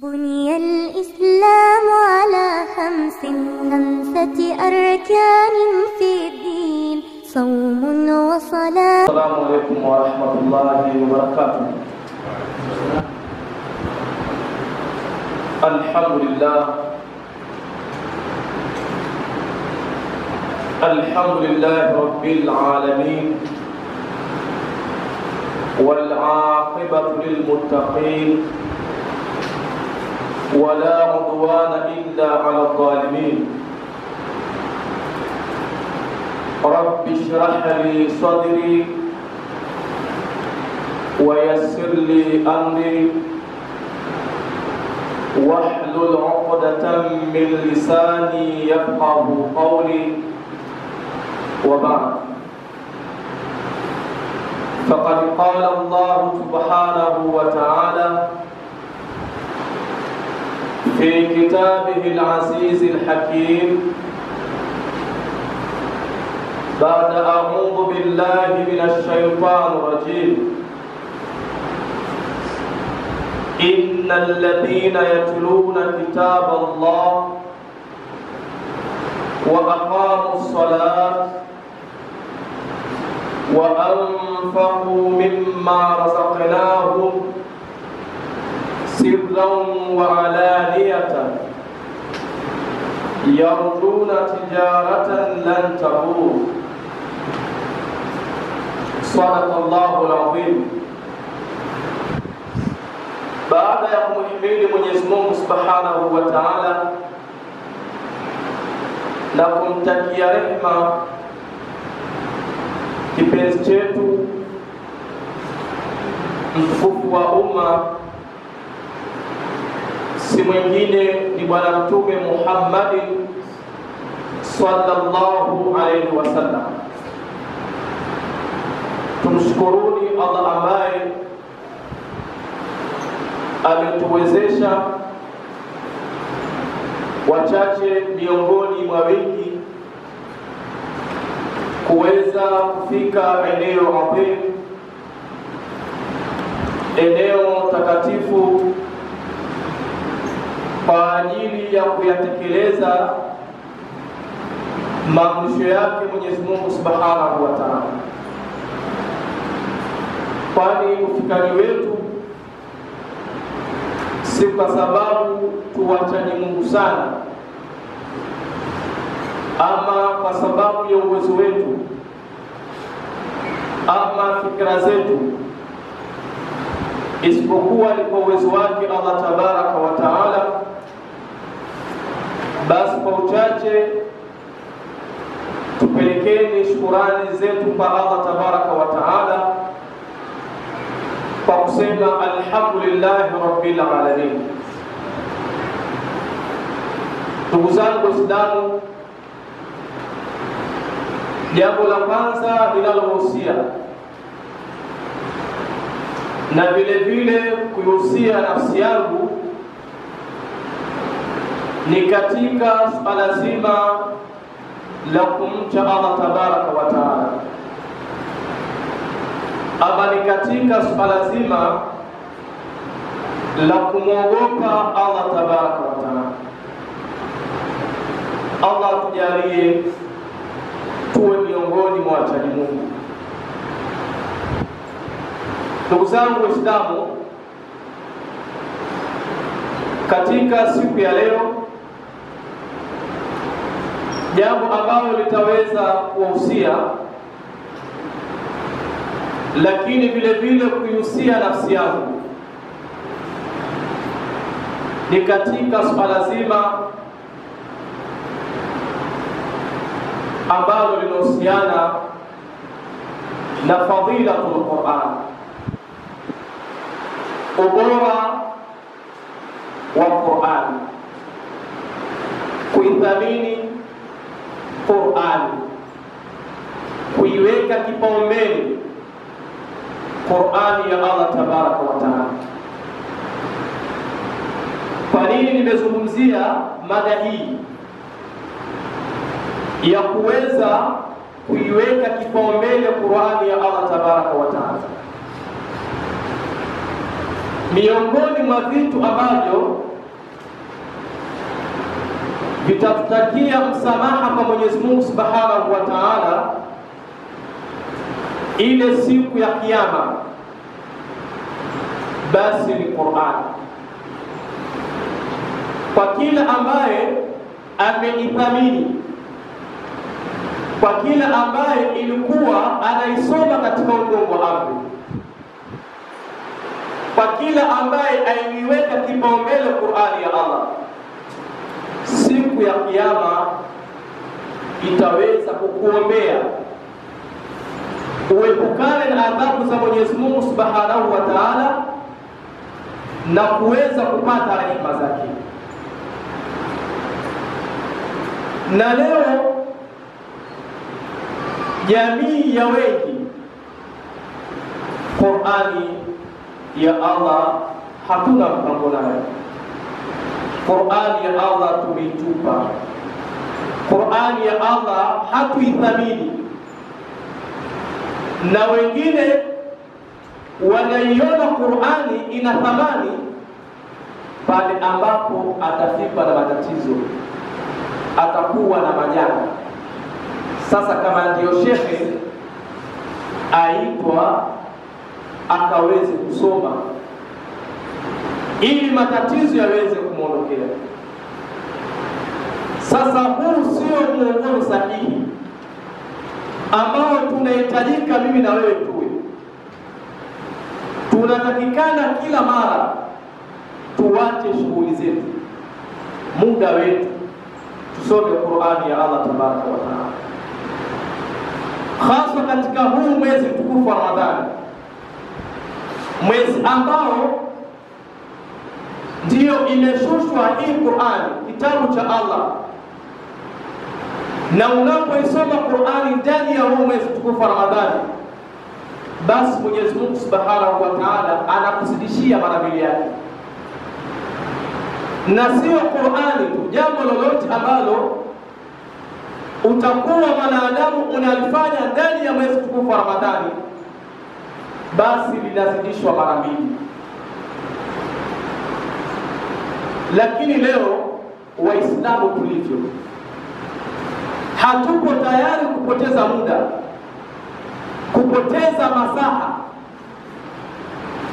بني الإسلام على 5 أركان في الدين: صوم وصلاة. السلام عليكم ورحمة الله وبركاته. الحمد لله رب العالمين، والعاقبة للمتقين، ولا عدوان إلا على الظالمين. رب اشرح لي صدري ويسر لي أمري واحلل عقدة من لساني يفقه قولي، وبعد. فقد قال الله سبحانه وتعالى في كتابه العزيز الحكيم بعد أعوذ بالله من الشيطان الرجيم: إن الذين يتلون كتاب الله وأقاموا الصلاة وأنفقوا مما رزقناهم سرا وعلانية يرجون تجارة لن تبور. صدق الله العظيم. Baada ya kumhimidi Mwenyezi Mungu Subhanahu wa Ta'ala na kumtakia rehema kipenzi chetu mtukufu wa umma, si mwingine ni Bwana Mtume Muhammad sallallahu alayhi wasallam. Tumshukuruni Allah ambaye ametuwezesha wachache miongoni mwa wengi kuweza kufika eneo adhim, eneo takatifu kwa ajili ya kuyatekeleza maamrisho yake Mwenyezi Mungu Subhanahu wa Ta'ala. Kwani ufikani wetu si kwa sababu tuwachaji Mungu sana, ama kwa sababu ya uwezo wetu ama fikra zetu, isipokuwa ni kwa uwezo wake Allah Tabaraka wa Ta'ala. Basi kwa uchache tupelekeni shukrani zetu kwa Allah Tabaraka wa Ta'ala kwa kusema alhamdulillahi rabbil alamin. Ndugu zangu Waislamu, jambo la kwanza ninalohusia na vile vile kuhusia nafsi yangu ni katika suala zima la kumcha Allah Tabaraka wa Ta'ala, ama ni katika suala zima la kumwogopa Allah Tabaraka wa Ta'ala. Allah tujalie tuwe miongoni mwa wachaji Mungu. Ndugu zangu Waislamu, katika siku ya leo, jambo ambalo litaweza kuhusia lakini vile vile kuhusia nafsi yangu ni katika swala zima ambalo linahusiana na fadilatul Qur'an, ubora wa Qur'an, kuidhamini Qur'an, kuiweka kipaumbele Qur'ani ya Allah Tabaraka wa Ta'ala. Kwa nini nimezungumzia mada hii ya kuweza kuiweka kipaumbele Qur'ani ya Allah Tabaraka wa Ta'ala? Miongoni mwa vitu ambavyo vitatutakia msamaha kwa Mwenyezi Mungu Subhanahu wa Ta'ala ile siku ya kiyama, basi ni Qur'an. Kwa kila ambaye ameithamini, kwa kila ambaye ilikuwa anaisoma katika udongo wa ardhi, kwa kila ambaye aiweka kipaumbele Qur'ani ya Allah, siku ya kiyama itaweza kukuombea uepukane na adhabu za Mwenyezi Mungu Subhanahu wa Ta'ala na kuweza kupata rehema zake. Na leo jamii ya wengi, Qur'ani ya Allah hatuna mpango nayo. Qur'ani ya Allah tumeitupa. Qur'ani ya Allah hatuithamini, na wengine wanaiona Qur'ani ina thamani pale ambapo atafikwa na matatizo, atakuwa na majanga. Sasa kama ndio shekhe aitwa akaweze kusoma ili matatizo yaweze kumwondokea. Sasa huu sio mwongozo sahihi ambao tunahitajika mimi na wewe tuwe. Tunatakikana kila mara tuache shughuli zetu, muda wetu, tusome Qur'ani ya Allah Tabaraka wa Ta'ala, hasa katika huu mwezi mtukufu wa Ramadhani, mwezi ambao ndio imeshushwa hii Qur'ani, kitabu cha Allah. Na unapoisoma Qur'ani ndani ya huu mwezi mtukufu wa Ramadhani, basi Mwenyezi Mungu Subhanahu wa Ta'ala anakuzidishia mara mbili yake. Na sio Qur'ani tu, jambo lolote ambalo utakuwa mwanadamu unalifanya ndani ya mwezi mtukufu wa Ramadhani, basi linazidishwa mara mbili. Lakini leo Waislamu tulivyo, hatupo tayari kupoteza muda, kupoteza masaha,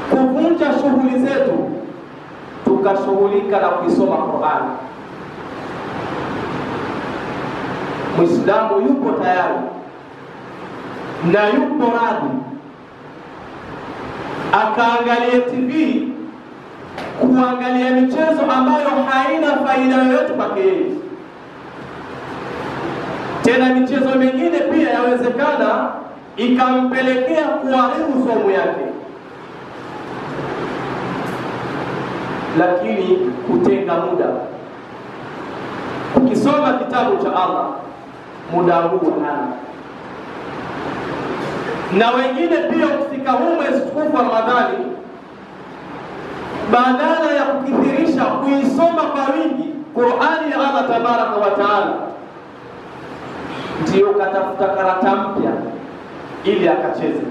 kuvunja shughuli zetu tukashughulika na kuisoma Qur'ani. Muislamu yupo tayari na yupo radhi akaangalia TV, kuangalia michezo ambayo haina faida yoyote kwake yeye. Tena michezo mingine pia yawezekana ikampelekea kuharibu somo yake. Lakini kutenga muda, ukisoma kitabu cha Allah, muda huu hana. Na wengine pia kufika huu mwezi mtukufu wa Ramadhani, badala ya kukithirisha kuisoma kwa wingi Qur'ani ya Allah Tabaraka wa Ta'ala, ndio katafuta karata mpya ili akacheze.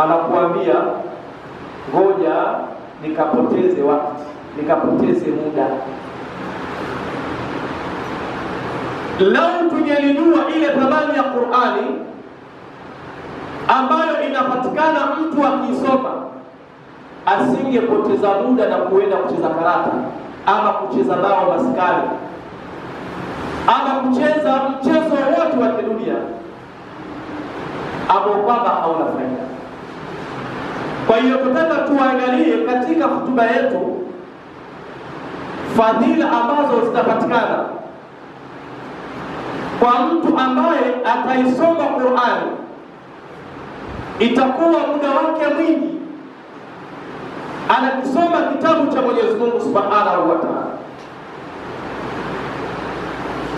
Anakuambia ngoja nikapoteze wakati, nikapoteze muda. Lau tungelijua ile thamani ya Qur'ani ambayo inapatikana mtu akisoma, asingepoteza muda na kuenda kucheza karata ama kucheza bao maskani ama kucheza mchezo wote wa kidunia ambao kwamba hauna faida. Kwa hiyo tunataka tuangalie katika hotuba yetu fadhila ambazo zitapatikana kwa mtu ambaye ataisoma Qur'ani. Itakuwa muda wake mwingi anakisoma kitabu cha Mwenyezi Mungu Subhanahu wa Ta'ala.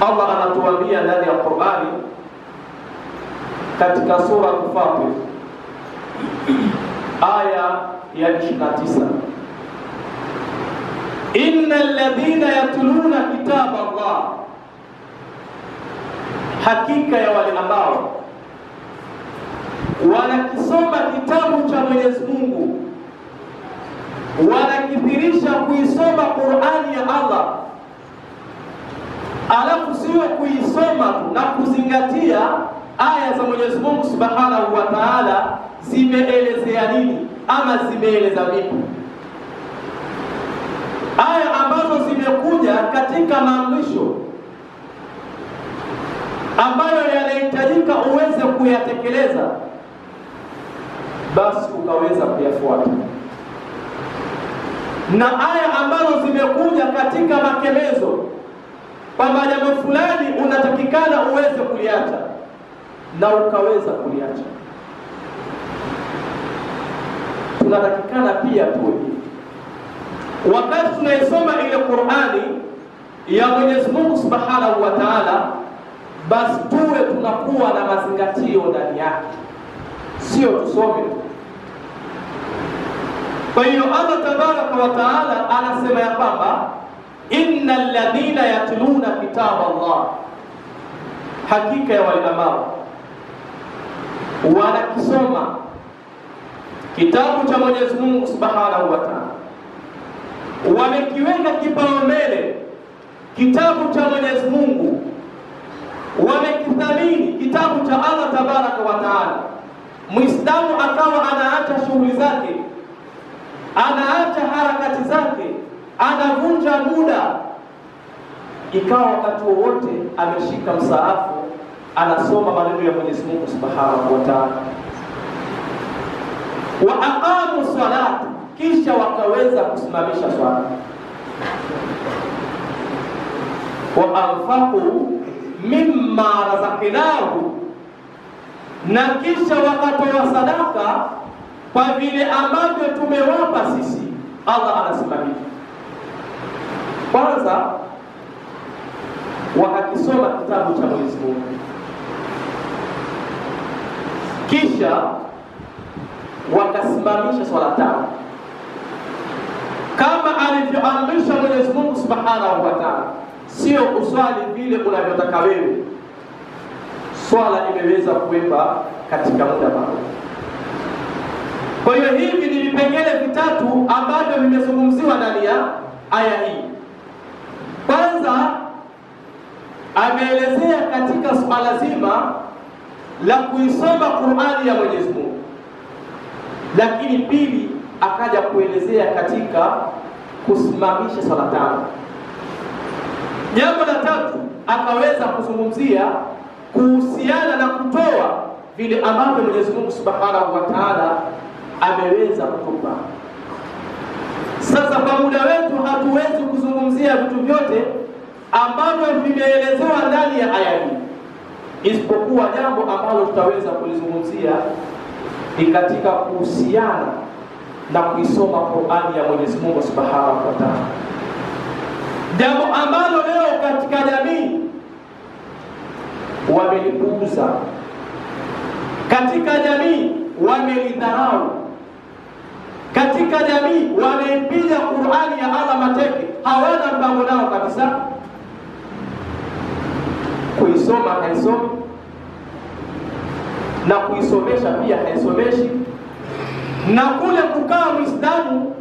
Allah anatuambia ndani ya Qur'ani katika sura Fatir aya ya 29, innal ladhina yatluna kitaba Allah, hakika ya wale ambao wanakisoma kitabu cha Mwenyezi Mungu, wanakithirisha kuisoma Qur'ani ya Allah, kuisoma tu na kuzingatia aya za Mwenyezi Mungu Subhanahu wa Ta'ala zimeelezea nini ama zimeeleza vipi. Aya ambazo zimekuja katika maamrisho ambayo yanahitajika uweze kuyatekeleza, basi ukaweza kuyafuata, na aya ambazo zimekuja katika makemezo kwamba jambo fulani unatakikana uweze kuliacha na ukaweza kuliacha. Tunatakikana pia tuwe wakati tunaisoma ile Qur'ani ya Mwenyezi Mungu Subhanahu wa Ta'ala, basi tuwe tunakuwa na mazingatio ndani yake, sio tusome. Kwa hiyo Allah Tabaraka wa Ta'ala anasema ya kwamba innal ladhina yatluna kitaba Allah, hakika ya wale ambao wanakisoma kitabu cha Mwenyezi Mungu Subhanahu wa Ta'ala, wamekiweka kipaumbele kitabu cha Mwenyezi Mungu, wamekithamini kitabu cha Allah Tabaraka wa Ta'ala. Muislamu akawa anaacha shughuli zake, anaacha harakati zake, anavunja muda, ikawa wakati wowote ameshika msaafu anasoma maneno ya Mwenyezi Mungu Subhanahu wa Ta'ala. Wa aqamu salat, kisha wakaweza kusimamisha swala. Wa anfaqu mimma razaqnahu, na kisha wakatoa sadaka kwa vile ambavyo tumewapa sisi. Allah anasema hivi. Kwanza wakakisoma kitabu cha Mwenyezi Mungu, kisha wakasimamisha swala tano kama alivyoamrisha Mwenyezi Mungu Subhanahu wa Ta'ala. Sio uswali vile unavyotaka wewe, swala imeweza kuwekwa katika muda maalum. Kwa hiyo hivi ni vipengele vitatu ambavyo vimezungumziwa ndani ya aya hii. Kwanza ameelezea katika swala zima la kuisoma Qur'ani ya Mwenyezi Mungu, lakini pili akaja kuelezea katika kusimamisha swala tano. Jambo la tatu akaweza kuzungumzia kuhusiana na kutoa vile ambavyo Mwenyezi Mungu Subhanahu wa Ta'ala ameweza kutupa. Sasa kwa muda wetu hatuwezi kuzungumzia vitu vyote ambavyo vimeelezewa ndani ya aya hii, isipokuwa jambo ambalo tutaweza kulizungumzia ni katika kuhusiana na kuisoma Qur'ani ya Mwenyezi Mungu Subhanahu wa Ta'ala, jambo ambalo leo katika jamii wamelipuuza, katika jamii wamelidharau, katika jamii wameipiga Qur'ani ya Allah mateke, hawana mpango nao kabisa. Kuisoma haisomi na kuisomesha pia haisomeshi, na kule kukaa Muislamu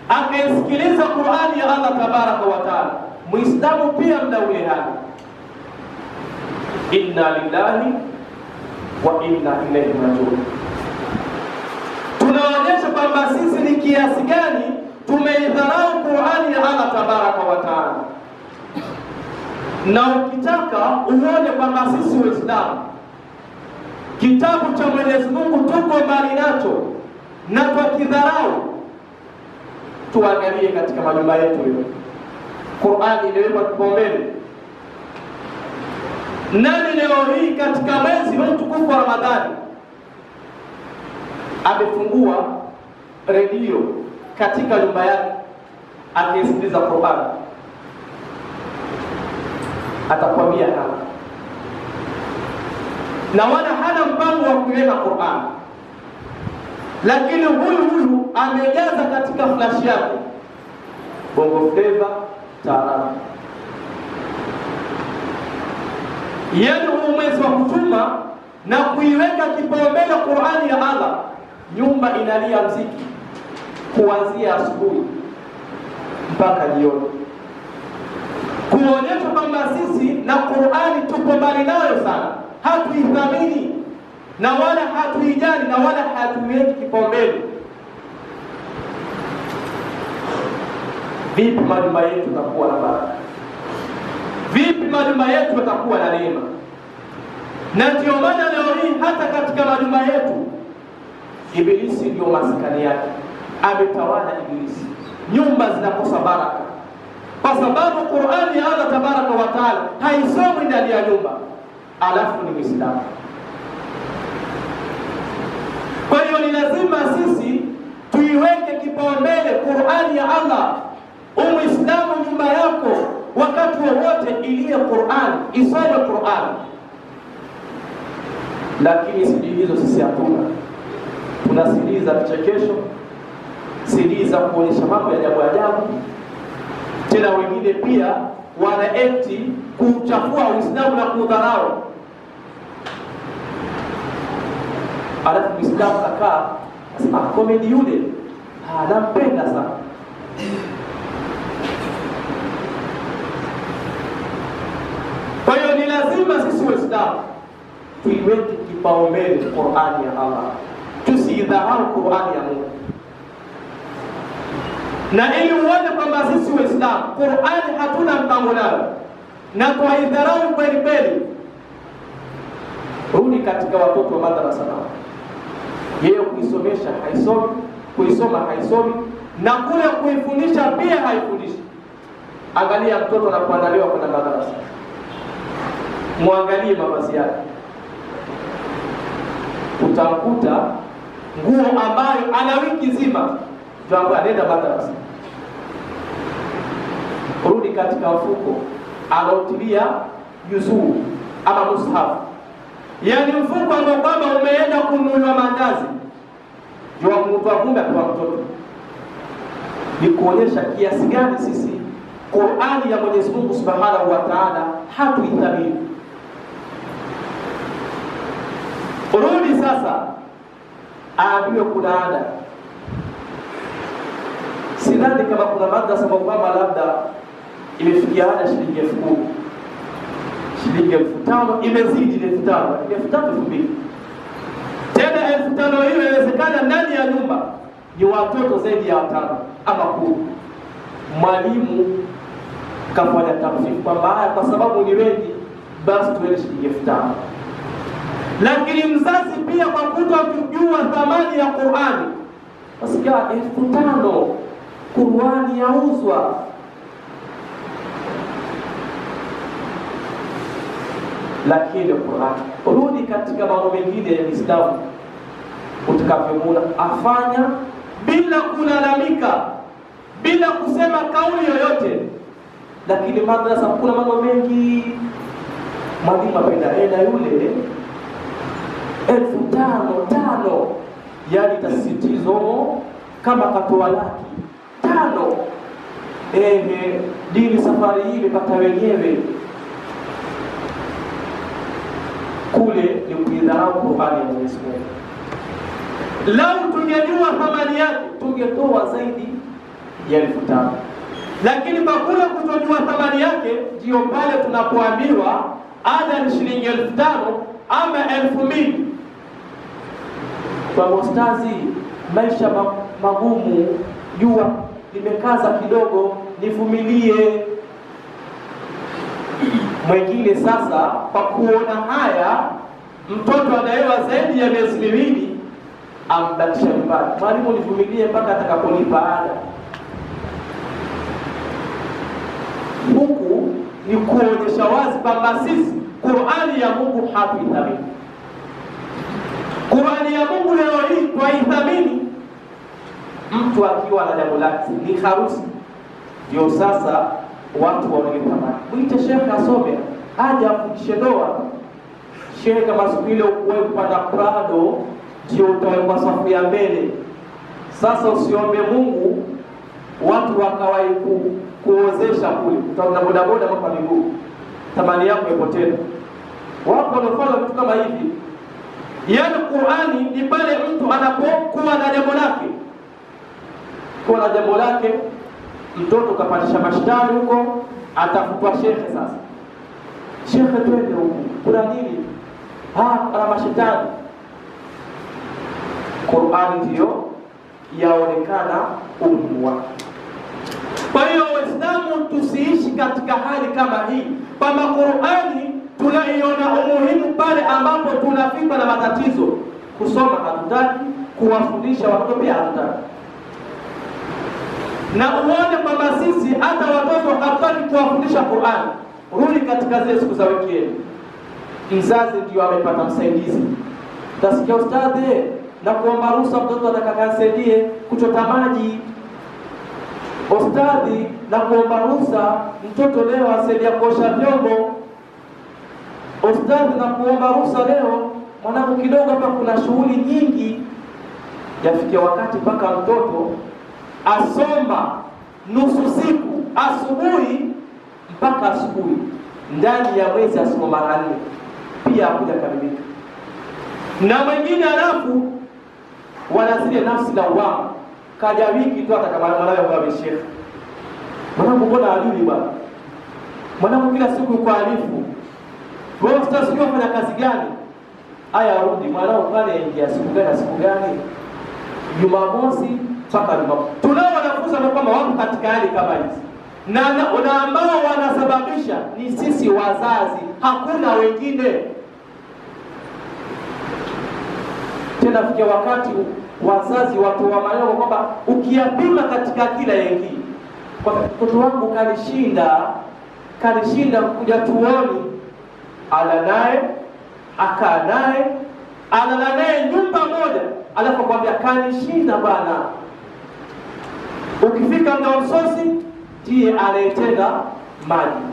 akaisikiliza Qur'ani ya Allah Tabaraka wa Ta'ala, Muislamu pia mda ule hali. Inna lillahi wa inna ilayhi rajiun. Tunaonyesha kwamba sisi ni kiasi gani tumeidharau Qur'ani ya Allah Tabaraka wa Ta'ala. Na ukitaka uone kwamba sisi Waislamu kitabu cha Mwenyezi Mungu tuko mbali nacho na tukidharau, tuangalie katika majumba yetu leo. Qur'ani imewekwa kipaumbele. Nani leo hii katika mwezi mtukufu wa Ramadhani amefungua redio katika nyumba yake akisikiliza Qur'an? Atakwambia hana, na wala hana mpango wa kuweka Qur'an. Lakini huyu amejaza katika flash yake bongo flava, taarabu. Yeye mwezi wa kutuma na kuiweka kipaumbele Qur'ani ya Allah, nyumba inalia mziki kuanzia asubuhi mpaka jioni, kuonyesha kwamba sisi na Qur'ani tupo mbali nayo sana, hatuithamini na wala hatuijali na wala hatuiweki kipaumbele. Vipi majumba yetu yatakuwa na baraka? Vipi majumba yetu yatakuwa na neema? Na ndio maana leo hii hata katika majumba yetu Ibilisi ndio maskani yake, ametawala Ibilisi. Nyumba zinakosa baraka kwa sababu Qur'ani ya Allah tabaraka wa taala haisomwi ndani ya nyumba, alafu ni Muislamu. Kwa hiyo ni lazima sisi tuiweke kipaumbele Qur'ani ya Allah. Muislamu, nyumba yako wakati wowote ilie Qur'an, isome Qur'an. Lakini CD hizo sisi hatuna. Tuna CD za vichekesho, CD za kuonyesha mambo ya ajabu ajabu. Tena wengine pia wana eti kuchafua Uislamu na kudharau. Alafu Muislamu akaa asema komedi yule nampenda sana. Kwa hiyo ni lazima sisi Waislamu tuiweke kipaumbele Qur'ani ya Allah, tusidharau Qur'ani ya Mungu. Na ili uone kwamba sisi Waislamu Qur'ani hatuna mpango nayo na tuidharau kweli kweli, rudi katika watoto wa madrasa nao. Yeye kuisomesha haisomi, kuisoma haisomi, na kule kuifundisha pia haifundishi. Angalia mtoto anapoandaliwa kwenda madrasa, muangalie mavazi yake, utamkuta nguo ambayo ana wiki nzima ndio ambaye anaenda madrasa. Rudi katika mfuko anaotilia juzuu ama mushafu, yani mfuko ambao kwamba umeenda kununua mandazi, ndio mtu avunda kwa mtoto. Ni kuonyesha kiasi gani sisi Qur'ani ya Mwenyezi Mungu Subhanahu wa Ta'ala hatuithamini. Rudi sasa aambiwe kuna ada. Sidhani kama kuna madrasa kwamba labda imefikia ada shilingi 10,000, shilingi 5,000 imezidi 5,000, 3,000. Tena 5,000 hiyo inawezekana ndani ya nyumba ni watoto zaidi ya 5 ama 10. Mwalimu kafanya tafsiri kwamba kwa sababu ni wengi basi tuwe shilingi 5,000. Lakini mzazi pia kwa kutokujua thamani ya Qur'ani, wasikia 5,000 Qur'ani yauzwa. Lakini Qur'ani, rudi katika mambo mengine ya Uislamu, utakavyomuona afanya bila kulalamika, bila kusema kauli yoyote. Lakini madrasa kuna mambo mengi, mwalimu apenda yule 5,000, yani tasitizo kama katoa 5,000. Dini safari hii imepata wenyewe. Kule ni kuidharau Qur'ani ya Mwenyezi Mungu. Lau tungejua thamani yake tungetoa zaidi ya 5,000. Lakini kwa kule kutojua thamani yake, ndio pale tunapoambiwa ada ni shilingi 5,000 ama 2,000. Kwa ustazi, maisha magumu, jua nimekaza kidogo, nivumilie. Mwingine sasa kwa kuona haya mtoto anayewa zaidi ya miezi 2 ambakisha nyumbani, mwalimu nivumilie mpaka atakapolipa ada. Huku ni kuonyesha wazi kwamba sisi Qur'ani ya Mungu hatuithamini. Qur'ani ya Mungu leo hii twaithamini. Mtu akiwa na jambo lake ni harusi, ndio sasa watu wanaithamini. Mwite shekhe asome, aje afundishe ndoa. Shekhe kama siku ile ukuwe kupanda Prado, ndio utawekwa safu ya mbele. Sasa usiombe Mungu watu wakawai kuozesha kule, utaona bodaboda kwa miguu, thamani yako ipotea. Wapo wanafanya vitu kama hivi. Yaani Qur'ani ni pale mtu anapokuwa na jambo lake. Kwa na jambo lake, mtoto kapandisha mashtari huko, atafutwa shekhe sasa. shekhe twende huku, kuna nini? Kuna mashetani. Qur'ani ndiyo yaonekana umuhimu wake. Kwa hiyo Waislamu tusiishi katika hali kama hii, kwamba Qur'ani tunaiona umuhimu pale ambapo tunafikwa na matatizo. Kusoma hatutaki, kuwafundisha watoto pia hatutaki. Na uone kwamba sisi hata watoto hatutaki kuwafundisha Qur'ani. Rudi katika zile siku za weekend. Mzazi ndio amepata msaidizi. Utasikia ustadhi na kuomba ruhusa mtoto atakayesaidie kuchota maji. Ustadhi na kuomba ruhusa mtoto leo asaidie kuosha vyombo. Ustadhi na kuomba ruhusa leo mwanangu kidogo hapa kuna shughuli nyingi. Yafikia wakati mpaka mtoto asoma nusu siku asubuhi mpaka asubuhi, ndani ya mwezi asoma mara 4, pia hakuja kamilika. Na mwingine alafu wanazile nafsi na uwama, kaja wiki tu atakamana mwanawe kwa shekhe, mwanangu mbona ajuli bwana, mwanangu kila siku yuko alifu, wewe utasijua fanya kazi gani? Aya rudi mwanao pale ingia siku gani na siku gani? Jumamosi mpaka Jumamosi. Tunao wanafunzi ambao wako katika hali kama hizi, na ambao wanasababisha ni sisi wazazi, hakuna wengine. Tena fikia wakati wazazi watu wa maneno kwamba ukiyapima katika kila yengi, kwa mtoto wangu kanishinda kuja tuoni, ala naye akaa naye alala naye nyumba moja, alafu kwambia kanishinda bana. Ukifika mda msosi ndiye anayetenda maji.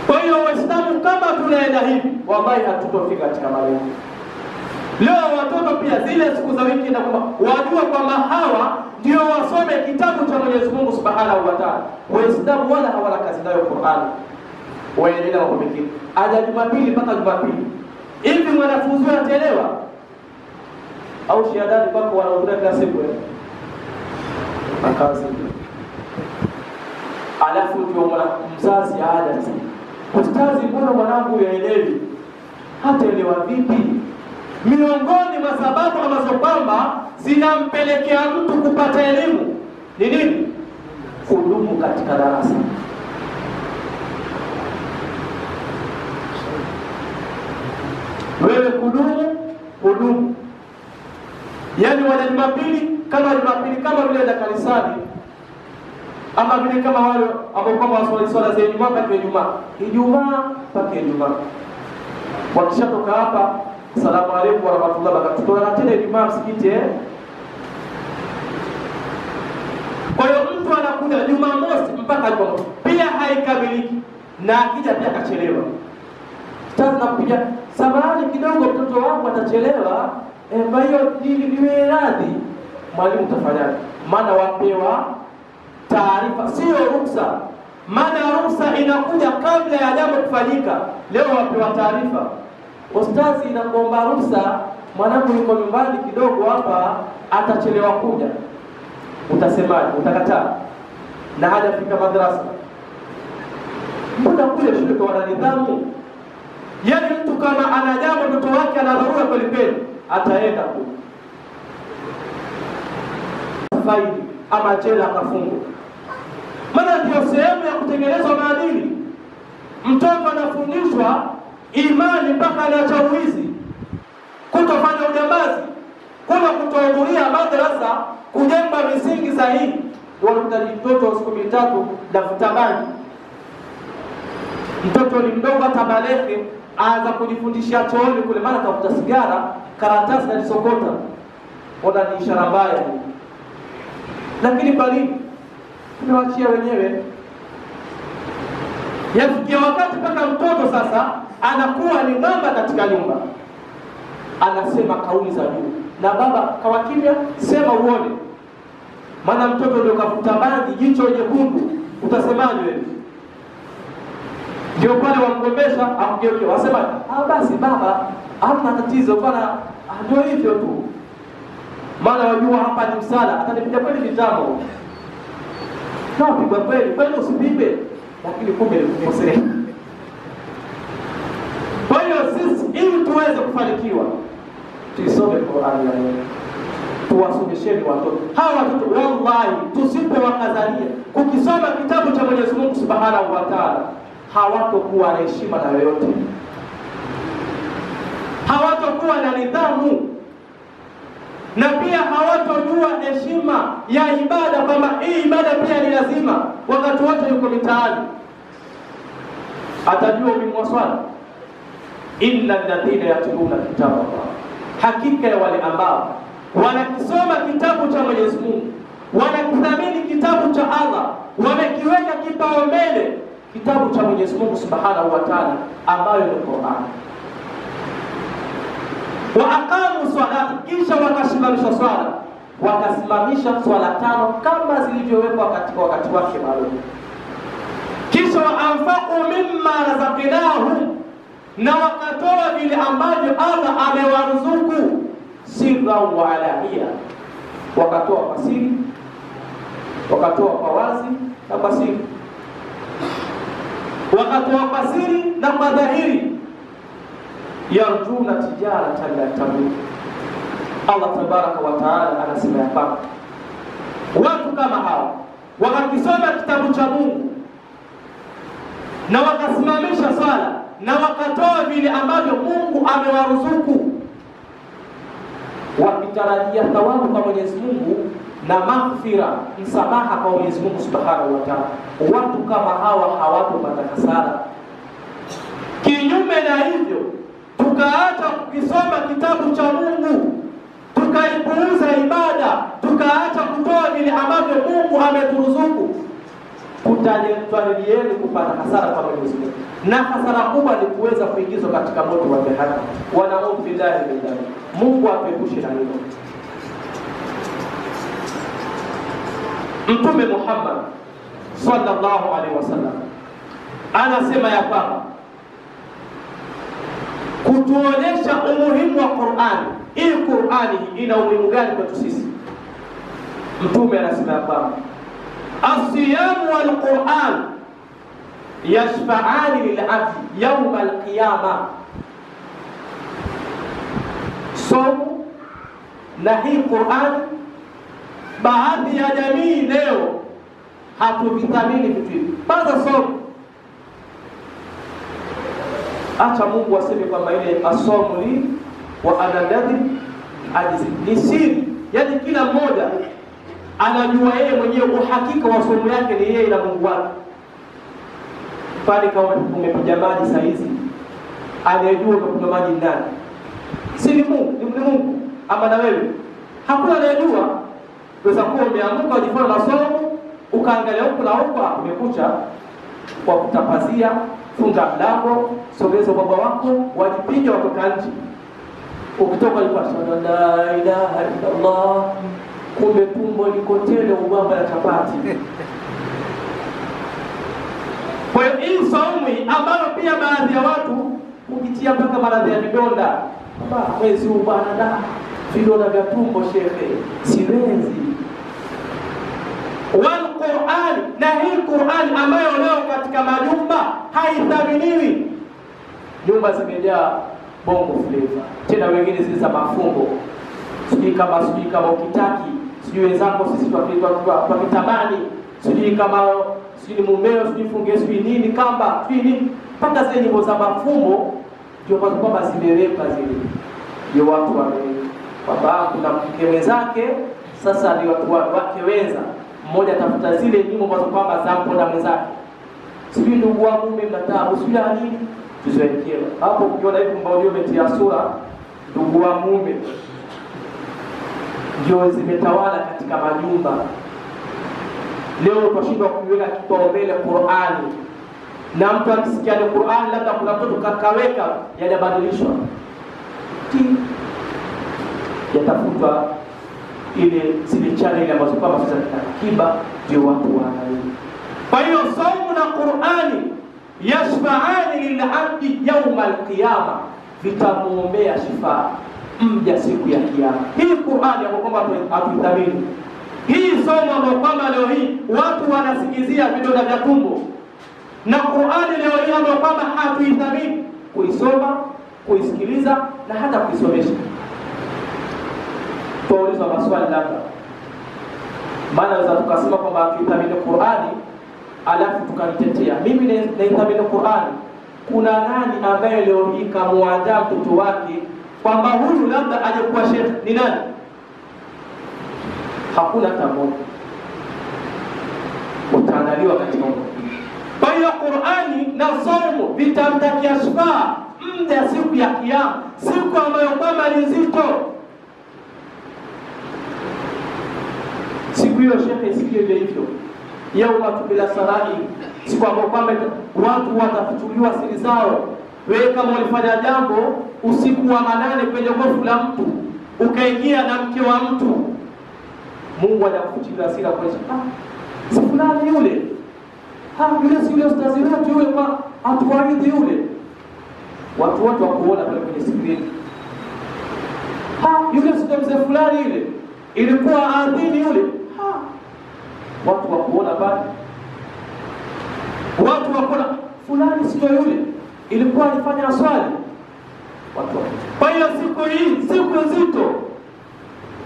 Kwa hiyo Waislamu kama tunaenda hivi, wallahi hatutofika katika malengo. Leo watoto pia zile siku za wiki na kwamba wajua kwamba hawa ndio wasome kitabu cha Mwenyezi Mungu Subhanahu wa Ta'ala. Waislamu wala hawana kazi nayo Qur'an. Waendelea kwa mengine. Aja Jumapili mpaka Jumapili. Hivi mwanafunzi anachelewa au shahadani kwako wanaokuja kila siku akazi. Alafu ndio mzazi aada sasa, ustazi mbona mwanangu yaelewi? Hata elewa vipi? Miongoni mwa sababu ambazo kwamba zinampelekea mtu kupata elimu ni nini? Kudumu katika darasa. Wewe kudumu. Yaani wale Jumapili kama vile da kanisani, ama vile kama wale ambao kwamba waswali swala za Ijumaa mpaka Ijumaa. Wakishatoka hapa, asalamu alaykum wa rahmatullahi wa barakatuh, tuna tena Ijumaa msikiti Kwa hiyo mtu anakuja Jumamosi mpaka Jumamosi, pia haikamiliki, na akija pia kachelewa. Sasa nakuja samahani kidogo mtoto wangu atachelewa, kwa hiyo niwe radhi. Mwalimu utafanyaje? Maana wapewa taarifa, sio ruksa. Maana ruksa inakuja kabla ya jambo kufanyika. Leo wapewa taarifa, ustazi inakuomba ruksa, mwanangu yuko nyumbani kidogo hapa atachelewa kuja. Utasemaje? Utakataa na hajafika madrasa. Mbona kule shule kwa nidhamu? Yaani mtu kama ana jambo mtoto wake ana dharura kweli ataenda kule, faidi ama jela akafungwa. Maana ndio sehemu ya kutengenezwa maadili. Mtoto anafundishwa imani mpaka anaacha uwizi, kutofanya ujambazi, kutohudhuria madrasa, kujenga misingi sahihi. Wanakuta mtoto siku 3 na vutabani. Mtoto ni mdogo hata balehe aanza kujifundishia chooni kule, maana tafuta sigara, karatasi na lisokota. Ona ni ishara mbaya. Lakini bali tunawachia wenyewe. Yafikia wakati mpaka mtoto sasa anakuwa ni mama katika nyumba, anasema kauli za juu, na baba kawa kimya, sema uone. Maana mtoto ndio kafuta bangi, jicho jekundu, utasemaje wewe? Ndio pale wamgombesha amgeuke, wasema basi baba hamna tatizo, bwana ndio hivyo tu. Maana wajua hapa ni msala, atanipiga kweli vitamo. Na pigwa kweli usipigwe, lakini kumbe ni kukosea. tuweze kufanikiwa, tuisome Qur'ani ya Mungu, tuwasomesheni watoto. Hawa watoto wallahi tusipowakazalia kukisoma kitabu cha Mwenyezi Mungu Subhanahu wa Ta'ala, hawatakuwa na heshima na yoyote, hawatakuwa na nidhamu, na pia hawatojua heshima ya ibada, kama hii ibada pia ni lazima. Wakati wote yuko mitaani atajua umuhimu wa swala. Inna alladhina yatluna kitaba Allah, hakika ya wale ambao wanakisoma kitabu cha Mwenyezi Mungu, wanakithamini kitabu cha Allah, wamekiweka kipaumbele kitabu cha Mwenyezi Mungu Subhanahu wa Ta'ala ambayo ni Qur'an, wa aqamu salata, kisha wakasimamisha swala, wakasimamisha swala 5 kama zilivyowekwa katika wakati wake maalum, kisha waanfaqu mimma razaqnahum, na wakatoa vile ambavyo Allah amewaruzuku, sirra wa alania, wakatoa kwa siri, wakatoa kwa wazi na kwa siri, wakatoa kwa siri na kwa dhahiri. Yarjuna tijaratan la tabur. Allah tabaraka wa taala anasema hapa, watu kama hawa wakisoma kitabu cha Mungu na wakasimamisha swala na wakatoa vile ambavyo Mungu amewaruzuku, wakitarajia thawabu kwa Mwenyezi Mungu na maghfira, msamaha kwa Mwenyezi Mungu Subhanahu wa Ta'ala, watu kama hawa hawatopata hasara. Kinyume na hivyo, tukaacha kukisoma kitabu cha Mungu, tukaipuuza ibada, tukaacha kutoa vile ambavyo Mungu ameturuzuku, tutajalieni kupata hasara kwa Mwenyezi Mungu, na hasara kubwa ni kuweza kuingizwa katika moto wa jahannam. Wanaudhu billahi min dhalik. Mungu atuepushe na hilo. Mtume Muhammad sallallahu alaihi wasallam anasema ya kwamba kutuonesha umuhimu wa Qur'ani. Hii Qur'ani ina umuhimu gani kwetu sisi? Mtume anasema ya kwamba as-siyamu wal Qur'an yashfa'ani lil-'abdi yawm al-qiyamah. Somo na hii Qur'ani, baadhi ya jamii leo hatuvithamini vitu hivi. Kwanza somo, acha Mungu aseme kwamba ile asomu li wa anadadi ajizi ni siri, yani kila mmoja anajua yeye mwenyewe uhakika wa somo yake ni yeye na Mungu wake. Pale kama umepiga maji saa hizi, anayejua umepiga maji ndani si ni Mungu, ni Mungu ama na wewe? Hakuna anayejua. Unaweza kuwa umeamka ujifunza masomo, ukaangalia huko na huko, umekucha kwa kutapazia, funga mlango, sogeza baba wako, wajipige watoka nje. Ukitoka ilikuwa la ilaha illa Allah, kumbe tumbo liko tele ubamba ya chapati. Kwa hiyo hii saumu ambayo pia baadhi ya watu ukitia mpaka maradhi ya vidonda, mwezi huu bwana da vidonda vya tumbo shehe, siwezi. Wal Qur'an, na hii Qur'an ambayo leo katika majumba haithaminiwi. Nyumba zimejaa bongo flavor, tena wengine zile za mafungo, sijui kama ukitaki, sijui wenzako sisi kwa kitamani, sijui kama sijui mumeo, sijui funge, sijui nini kamba, sijui nini, mpaka zile nyimbo za mafumbo ndio kwamba zimeweka zile. Ndio watu kwamba kuna mke mwenzake, sasa ni watu wake wenza, mmoja atafuta zile nyimbo ambazo kwamba zampo na mwenzake, sijui ndugu wa mume mnataa usijui nini, tuzoekewa hapo. Ukiona hivi mbao ndio umetia sura ndugu wa mume, ndio zimetawala katika majumba leo. Tunashindwa kuiweka kipaumbele Qur'ani, na mtu akisikia ni Qur'ani, labda kuna mtoto kakaweka yajabadilishwa, yatafutwa ile zile channel ambazo kama sasa kiba, ndio watu wanaangalia. Kwa hiyo saumu na Qur'ani yashfa'ani lil-'abdi yawm al-qiyama, vitamuombea shifa mja siku ya kiyama. Hii Qur'ani ambayo kwamba hatuthamini, hii somo ambayo kwamba leo hii watu wanasikizia vidonda vya tumbo, na Qur'ani leo hii ambayo kwamba hatuithamini kuisoma, kuisikiliza na hata kuisomesha. Tuuliza maswali labda, maana za tukasema kwamba tuithamini Qur'ani alafu tukanitetea mimi naithamini Qur'ani. Kuna nani ambaye leo hii kamwandaa mtoto wake kwamba huyu labda aje kuwa shekhi? Ni nani? Hakuna hata mmoja. Utaandaliwa katika Mungu. Kwa hiyo Qur'ani na somo vitamtakia shufaa muda siku ya kiyama, siku ambayo kwamba ni nzito. Siku hiyo shekhe isikie hivyo, yauma bila sarai, siku ambayo kwamba watu watafichuliwa siri zao. Wewe kama ulifanya jambo usiku wa manane kwenye gofu la mtu, ukaingia na mke wa mtu, Mungu anakufichulia siri kwa si fulani yule, yule si yule ustazi wetu yule, kwa atuwaridhi yule. Watu wote wakuona pale kwenye screen, yule si mzee fulani yule, ilikuwa adhini yule. Watu wakuona pale, watu wakuona fulani sio yule, ilikuwa alifanya swali. Watu. Kwa hiyo siku hii, siku nzito,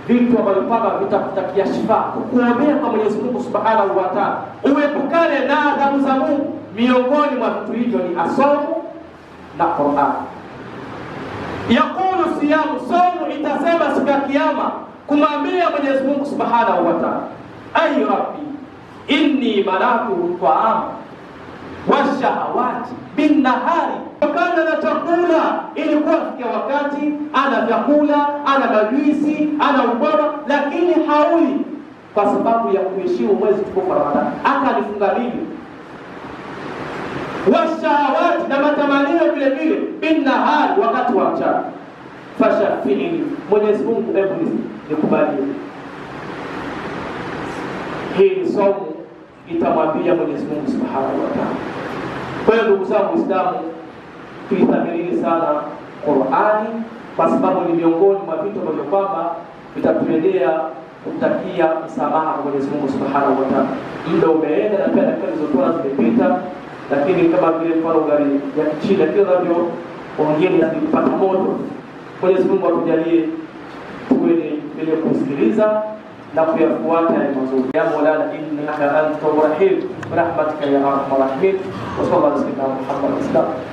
vitu ambavyo kwamba vitakutakia shifa, kuombea kwa Mwenyezi Mungu Subhanahu wa Ta'ala, uepukane na adhabu za Mungu. Miongoni mwa vitu hivyo ni asomu na Qur'an. Yakulu siyamu, somu itasema siku ya kiyama kumwambia Mwenyezi Mungu Subhanahu wa Ta'ala, ay rabbi inni malatu ta'am wa shahawati bin nahari. Wakati na chakula ilikuwa fikia wakati ana vyakula, ana majuisi, ana ubora, lakini hauli kwa sababu ya kuheshimu mwezi mtukufu wa Ramadhani, akalifunga mimi. Wa shahawati, na matamanio vile vile, bin nahari, wakati wa mchana. Fashafi'ini, Mwenyezi Mungu hebu nikubalie. Hii ni somo itamwambia Mwenyezi Mungu Subhanahu wa Ta'ala. Kwa hiyo ndugu zangu Waislamu, tuithamini sana Qur'ani kwa sababu ni miongoni mwa vitu ambavyo kwamba vitatuendea kutakia msamaha kwa Mwenyezi Mungu Subhanahu wa Ta'ala. Muda umeenda na pia dakika zilizotoa zimepita, lakini kama vile mfano gari ya kichina kile ndio ongeni kupata moto. Mwenyezi Mungu atujalie tuwe ni kusikiliza na kuyafuata yale mazuri. Ya Maulana innaka antal rahim, rahmatika ya arhamar rahimin. Wa sallallahu alaihi wa sallam Muhammad.